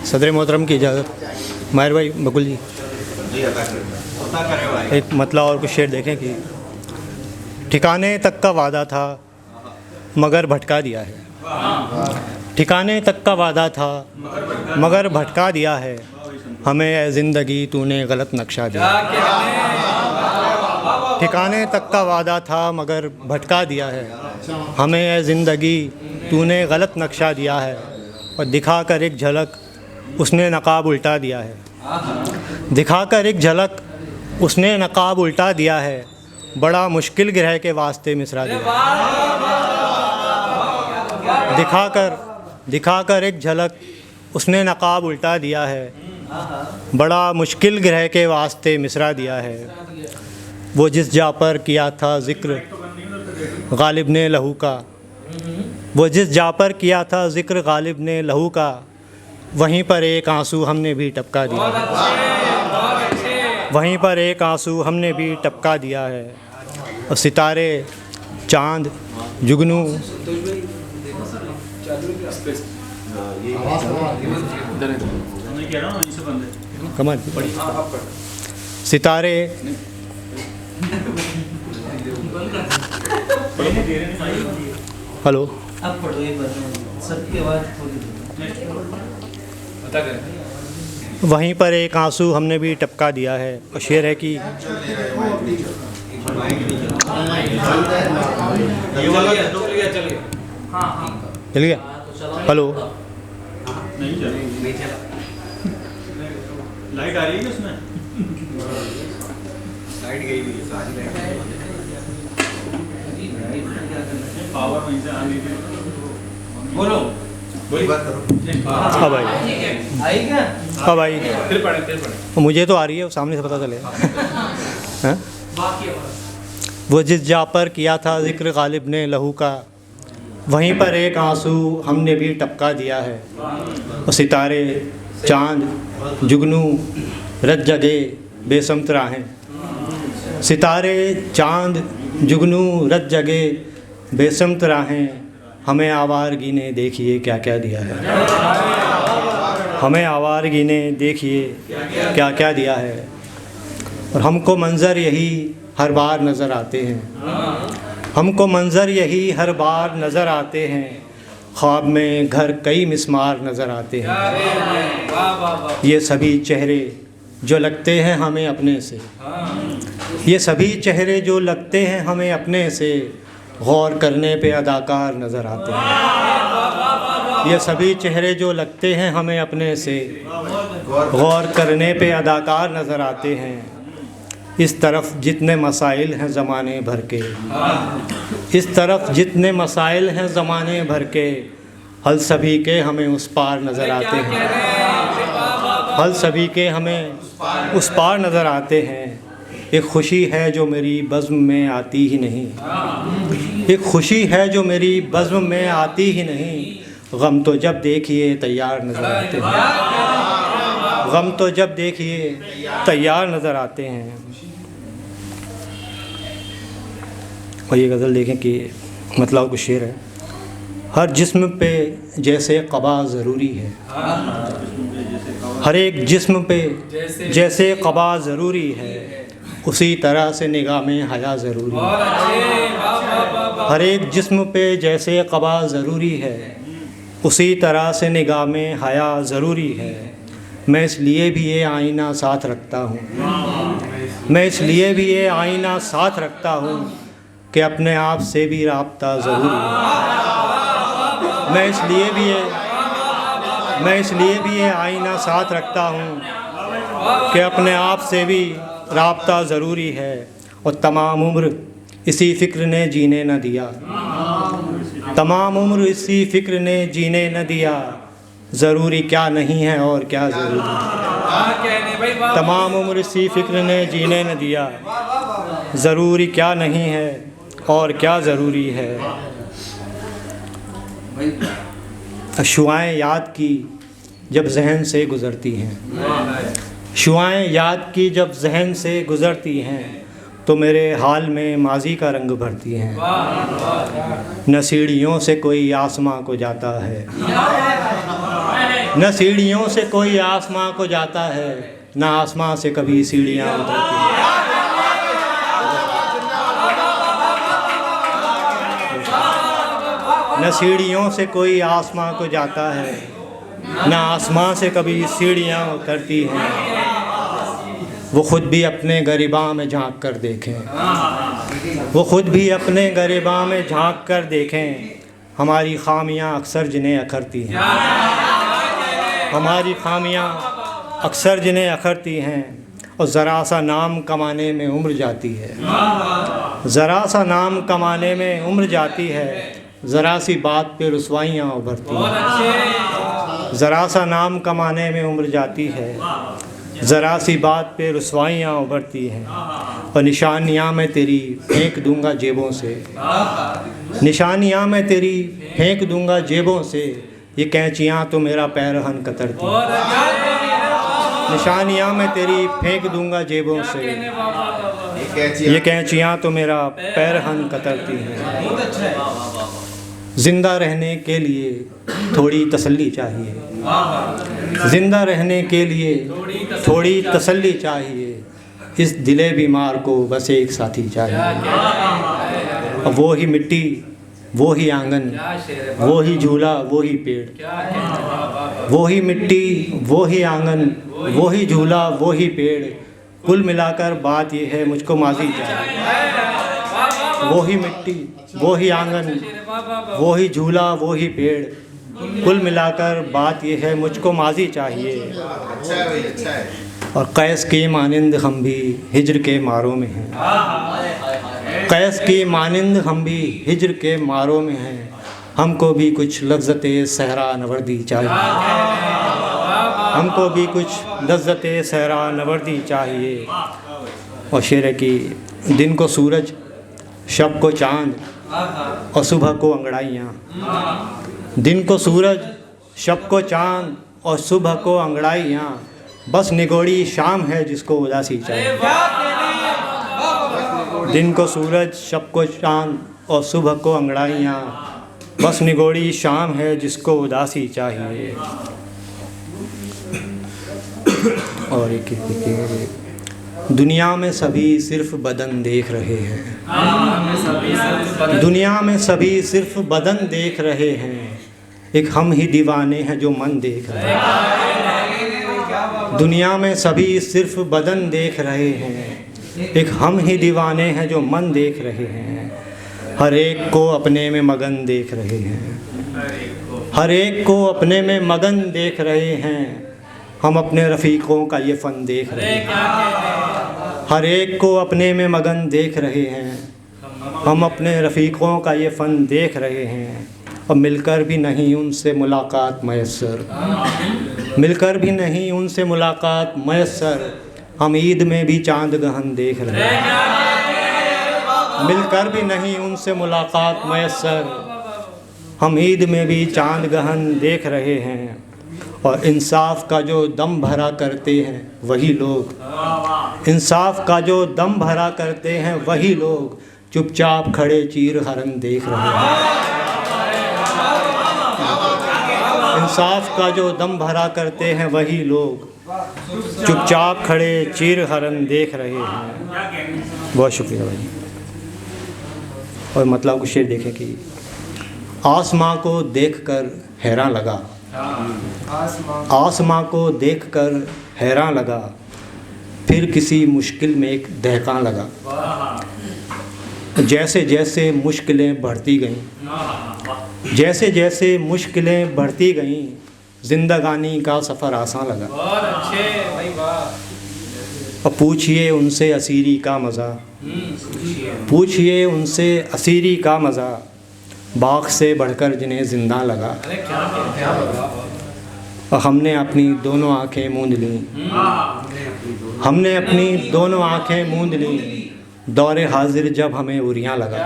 सदर मोहतरम की इजाज़त। माहिर भाई, बकुल जी, एक मतला और कुछ शेर देखें कि ठिकाने तक का वादा था मगर भटका दिया है। ठिकाने तक का वादा था मगर भटका दिया है, हमें ए ज़िंदगी तूने गलत नक्शा दिया। ठिकाने तक का वादा था मगर भटका दिया है, हमें ए ज़िंदगी तूने गलत नक्शा दिया है। और दिखाकर एक झलक उसने नकाब उल्टा दिया है। दिखाकर एक झलक उसने नकाब उल्टा दिया है, बड़ा मुश्किल ग्रह के वास्ते मिसरा दिया। दिखाकर एक झलक उसने नकाब उल्टा दिया है, बड़ा मुश्किल ग्रह के वास्ते मिसरा दिया है। वो जिस जा पर किया था ज़िक्र गालिब ने लहू का, वो जिस जा पर किया था ज़िक्र गालिब ने लहू का, वहीं पर एक आंसू हमने भी टपका दिया है। वहीं पर एक आंसू हमने भी टपका दिया है। और सितारे, चाँद, जुगनू, कमर, सितारे, हेलो, अब पढ़ो एक बार सबकी आवाज़ वहीं पर एक आंसू हमने भी टपका दिया है। और शेर है कि चल गया, हेलो, लाइट आ रही है उसमें, लाइट गई हुई है, पावर वहीं से आ रही है। बोलो, वही बात करो। हाँ भाई, आई क्या? हाँ भाई, फिर पढ़े। मुझे तो आ रही है, सामने से पता चलेगा। हाँ? बाकी वो जिस जा पर किया था ज़िक्र गालिब ने लहू का, वहीं पर एक आंसू हमने भी टपका दिया है। और सितारे, चाँद, जुगनू, रत जगे बेसमत राहें। सितारे, चाँद, जुगनू, रत जगे बेसमत राहें, हमें आवारगी ने देखिए क्या क्या दिया है। हमें आवारगी ने देखिए क्या क्या दिया है। और हमको मंज़र यही हर बार नज़र आते हैं। हमको मंज़र यही हर बार नज़र आते हैं, ख्वाब में घर कई मिस्मार नज़र आते हैं। ये सभी चेहरे जो लगते हैं हमें अपने से, ये सभी चेहरे जो लगते हैं हमें अपने से, गौर करने पे अदाकार नज़र आते हैं। ये सभी चेहरे जो लगते हैं हमें अपने से, गौर करने पे अदाकार नज़र आते हैं। इस तरफ जितने मसाइल हैं ज़माने भर के, इस तरफ जितने मसाइल हैं ज़माने भर के, हल सभी के हमें उस पार नज़र आते हैं। हल सभी के हमें उस पार नज़र आते हैं। एक खुशी है जो मेरी बज़्म में आती ही नहीं, एक खुशी है जो मेरी बज़्म में आती ही नहीं, गम तो जब देखिए तैयार नज़र आते हैं। गम तो जब देखिए तैयार नज़र आते हैं। और ये गज़ल देखें कि मतलब कुछ शेर है। हर जिस्म पे जैसे क़बा ज़रूरी है, हर एक जिस्म पे जैसे क़बा ज़रूरी है, उसी तरह से निगाह में हया ज़रूरी है। हर एक जिस्म पे जैसे क़बा ज़रूरी है, उसी तरह से निगाह में हया ज़रूरी है। मैं इसलिए भी ये आईना साथ रखता हूँ, मैं इसलिए भी ये आईना साथ रखता हूँ कि अपने आप से भी राब्ता ज़रूरी है। मैं इसलिए भी ये आईना साथ रखता हूँ कि अपने आप से भी राब्ता ज़रूरी है। और तमाम उम्र इसी फ़िक्र ने जीने न दिया, तमाम उम्र इसी फ़िक्र ने जीने न दिया, ज़रूरी क्या नहीं है और क्या ज़रूरी है। तमाम उम्र इसी फ़िक्र ने जीने न दिया, ज़रूरी क्या नहीं है और क्या ज़रूरी है। शुआएं याद की जब जहन से गुज़रती हैं, शुआएं याद की जब जहन से गुज़रती हैं, तो मेरे हाल में माजी का रंग भरती हैं। न सीढ़ियों से कोई आसमां को जाता है, न सीढ़ियों से कोई आसमां को जाता है, न आसमां से कभी सीढ़ियाँ उतरती हैं। न सीढ़ियों से कोई आसमां को जाता है, न आसमां से कभी सीढ़ियाँ उतरती हैं। वो खुद भी अपने गरिबां में झांक कर देखें, वो खुद भी अपने गरिबां में झांक कर देखें। हमारी खामियां अक्सर जिन्हें अखरती हैं, हमारी खामियां अक्सर जिन्हें अखरती हैं। और ज़रा सा नाम कमाने में उम्र जाती है, ज़रा सा नाम कमाने में उम्र जाती है। ज़रा सी बात पे रुसवाइयाँ उभरती हैं, ज़रा सा नाम कमाने में उम्र जाती है। ज़रा सी बात पे रुसवाइयाँ उभरती हैं। और निशानियाँ मैं तेरी फेंक दूंगा जेबों से, निशानियाँ मैं तेरी फेंक दूंगा जेबों से। ये कैंचियाँ तो मेरा पैरहन कतरती हैं, निशानियाँ मैं तेरी फेंक दूंगा जेबों से। ये कैंचियाँ तो मेरा पैरहन कतरती हैं। ज़िंदा रहने के लिए थोड़ी तसल्ली चाहिए, ज़िंदा रहने के लिए थोड़ी तसल्ली चाहिए। इस दिले बीमार को बस एक साथी चाहिए। वो ही मिट्टी, वो ही आंगन, वो ही झूला, वो ही पेड़। वो ही मिट्टी, वो ही आंगन, वो ही झूला, वो ही पेड़। कुल मिलाकर बात ये है मुझको माज़ी चाहिए। वो ही मिट्टी, वो ही आंगन, वो ही झूला, वो ही पेड़। कुल मिलाकर बात ये है मुझको माज़ी चाहिए। और कैस के मानिंद हम भी हिज्र के मारों में हैं, कैस के मानिंद हम भी हिज्र के मारों में हैं। हमको भी कुछ लज़्ज़त सहरा नवर्दी चाहिए, हमको भी कुछ लज़्ज़त सहरा नवर्दी चाहिए। और शेर की दिन को सूरज, शब को चाँद और सुबह को अंगड़ाइयाँ। दिन को सूरज, शब को चाँद और सुबह को अंगड़ाइयाँ। बस निगोड़ी शाम है जिसको उदासी चाहिए। दिन को सूरज, शब को चाँद और सुबह को अंगड़ाइयाँ। बस निगोड़ी शाम है जिसको उदासी चाहिए। और एक दुनिया में सभी सिर्फ बदन देख रहे हैं, दुनिया में सभी सिर्फ बदन देख रहे हैं। एक हम ही दीवाने हैं जो मन देख रहे हैं। दुनिया में सभी सिर्फ बदन देख रहे हैं। एक हम ही दीवाने हैं जो मन देख रहे हैं। हर एक को अपने में मगन देख रहे हैं, हर एक को अपने में मगन देख रहे हैं। हम अपने रफ़ीक़ों का ये फ़न देख रहे हैं, हर एक को अपने में मगन देख रहे हैं। हम अपने रफ़ीक़ों का ये फ़न देख रहे हैं। और मिलकर भी नहीं उनसे मुलाकात मयस्सर, मिलकर भी नहीं उनसे मुलाकात मयस्सर। हम ईद में भी चाँद गहन देख रहे हैं, मिलकर भी नहीं उनसे मुलाकात मयस्सर। हम ईद में भी चाँद गहन देख रहे हैं। और इंसाफ का जो दम भरा करते हैं वही लोग, इंसाफ का जो दम भरा करते हैं वही लोग चुपचाप खड़े चीर हरण देख रहे हैं। इंसाफ का जो दम भरा करते हैं वही लोग चुपचाप खड़े चीर हरण देख रहे हैं। बहुत शुक्रिया भाई। और मतलब कुछ शेर देखें कि आसमां को देखकर हैरान लगा, आसमां को देखकर हैरान लगा। फिर किसी मुश्किल में एक दहकान लगा। जैसे जैसे मुश्किलें बढ़ती गईं, जैसे जैसे मुश्किलें बढ़ती गईं, ज़िंदगानी का सफ़र आसान लगा। और पूछिए उनसे असीरी का मज़ा, पूछिए उनसे असीरी का मज़ा। बाग से बढ़कर जिन्हें ज़िंदा लगा। और हमने अपनी दोनों आँखें मूंद लीं, हमने अपनी दोनों आँखें मूंद लीं। दौरे हाजिर जब हमें उरियाँ लगा,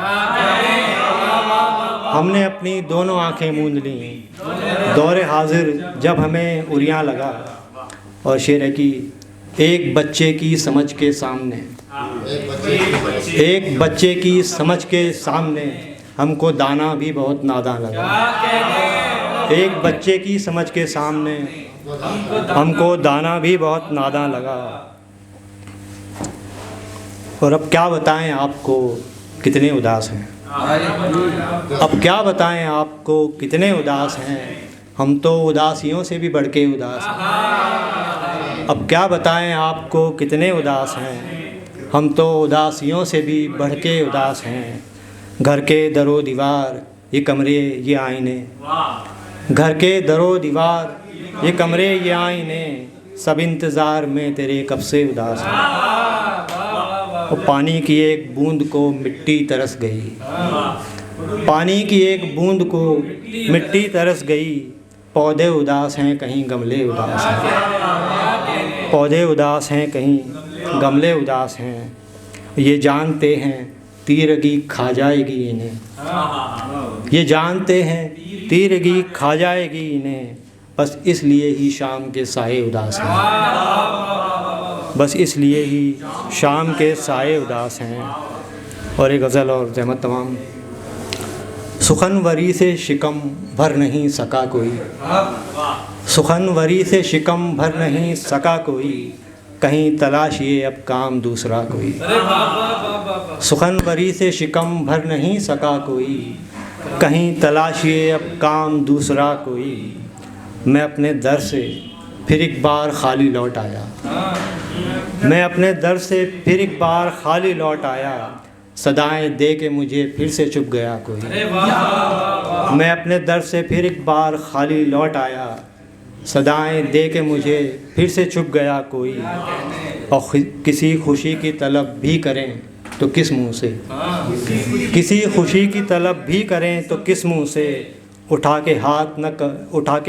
हमने अपनी दोनों आँखें मूंद लीं। दौरे हाजिर जब हमें उरियाँ लगा। और शेर है कि एक बच्चे की समझ के सामने, एक बच्चे की समझ के सामने हमको दाना भी बहुत नादान लगा। एक बच्चे की समझ के सामने हमको दाना भी बहुत नादां लगा। और अब क्या बताएं आपको कितने उदास हैं, अब क्या बताएं आपको कितने उदास हैं, हम तो उदासियों से भी बढ़ के उदास हैं। अब क्या बताएं आपको कितने उदास हैं, हम तो उदासियों से भी बढ़ के उदास हैं। घर के दरो दीवार ये कमरे ये आईने, घर के दरो दीवार ये कमरे ये आईने, सब इंतज़ार में तेरे कब से उदास हैं। और पानी की एक बूंद को मिट्टी तरस गई, पानी की एक बूंद को मिट्टी तरस गई। पौधे उदास हैं कहीं गमले उदास हैं, पौधे उदास हैं कहीं गमले उदास हैं। ये जानते हैं तीरगी खा जाएगी इन्हें, ये जानते हैं तीरगी खा जाएगी इन्हें, बस इसलिए ही शाम के साए उदास हैं, बस इसलिए ही शाम के साए उदास हैं। और एक गज़ल और ज़हमत तमाम। सुखनवरी से शिकम भर नहीं सका कोई, सुखनवरी से शिकम भर नहीं सका कोई, कहीं तलाशिए अब काम दूसरा कोई। सुखनवरी से शिकम भर नहीं सका कोई, कहीं तलाशिए अब काम दूसरा कोई। मैं अपने दर से फिर एक बार खाली लौट आया, मैं अपने दर से फिर एक बार खाली लौट आया, सदाएं दे के मुझे फिर से चुप गया कोई। मैं अपने दर से फिर एक बार खाली लौट आया, सदाएं दे के मुझे फिर से चुप गया कोई। और किसी खुशी की तलब भी करें तो किस मुँह से, किसी खुशी की तलब भी करें तो किस मुँह से, उठा के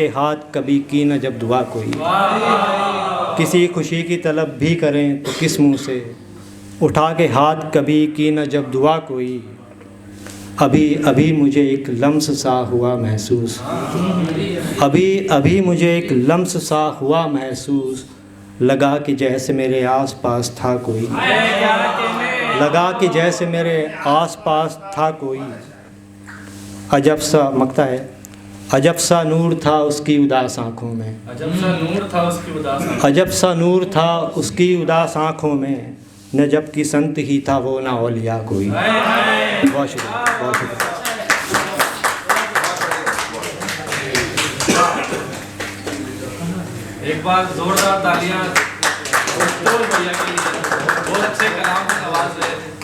हाथ कभी की न जब दुआ कोई। किसी खुशी की तलब भी करें तो किस मुँह से, उठा के हाथ कभी की न जब दुआ कोई। अभी अभी मुझे एक लम्स सा हुआ महसूस, अभी अभी मुझे एक लम्स सा हुआ महसूस, लगा कि जैसे मेरे आसपास था कोई, लगा कि जैसे मेरे आसपास था कोई। अजब सा मकता है, अजब सा नूर था उसकी उदास आँखों में, अजब सा नूर था उसकी उदास आँखों में, अजब सा नूर था उसकी उदास आँखों में, न जब कि संत ही था वो ना औलिया कोई। बहुत शुक्रिया, बहुत शुक्रिया। एक बार जोरदार तालियां भैया के लिए, बहुत अच्छे कलाम की आवाज़ है।